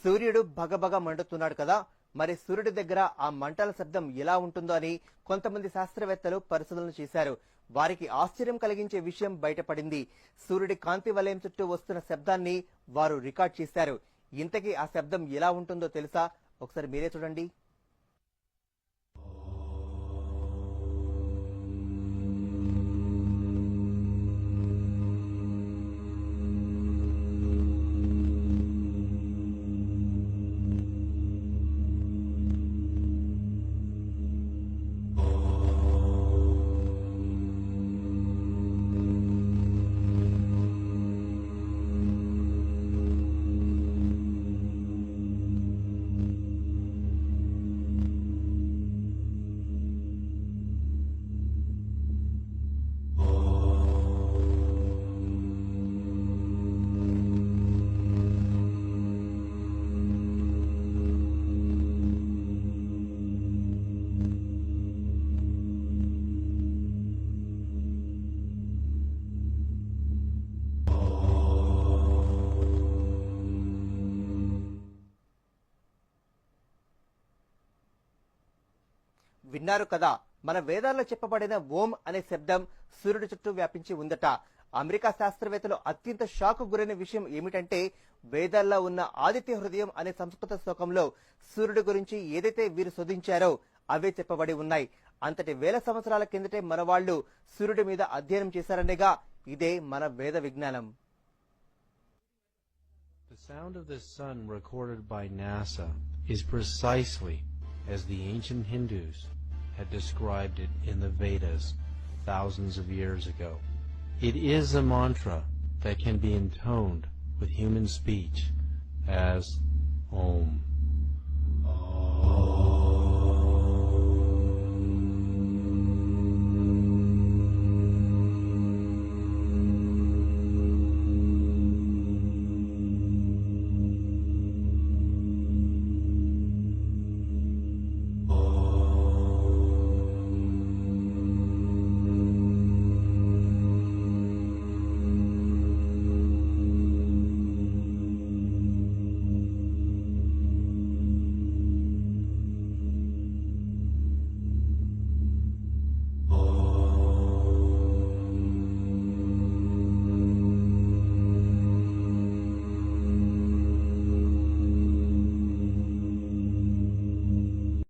సూర్యుడు భగభగ మండుతున్నాడు కదా, మరి సూర్యుడి దగ్గర ఆ మంటల శబ్దం ఎలా ఉంటుందో అని కొంతమంది శాస్త్రవేత్తలు పరిశోధనలు చేశారు. వారికి ఆశ్చర్యం కలిగించే విషయం బయటపడింది. సూర్యుడి కాంతి వలయం చుట్టూ వస్తున్న శబ్దాన్ని వారు రికార్డ్ చేశారు. ఇంతకీ ఆ శబ్దం ఎలా ఉంటుందో తెలుసా? ఒకసారి మీరే చూడండి. విన్నారు కదా, మన వేదాల్లో చెప్పబడిన ఓం అనే శబ్దం సూర్యుడి చుట్టూ వ్యాపించి ఉందట. అమెరికా శాస్త్రవేత్తలు అత్యంత షాక్ గురైన విషయం ఏమిటంటే, వేదాల్లో ఉన్న ఆదిత్య హృదయం అనే సంస్కృత శ్లోకంలో సూర్యుడి గురించి ఏదైతే వీరు శోధించారో అవే చెప్పబడి ఉన్నాయి. అంతటి వేల సంవత్సరాల కిందటే మన వాళ్ళు సూర్యుడి మీద అధ్యయనం చేశారనేగా ఇదే మన వేద విజ్ఞానం. The sound of the sun recorded by NASA is precisely as the ancient Hindus had described it in the Vedas thousands of years ago. It is a mantra that can be intoned with human speech as Om.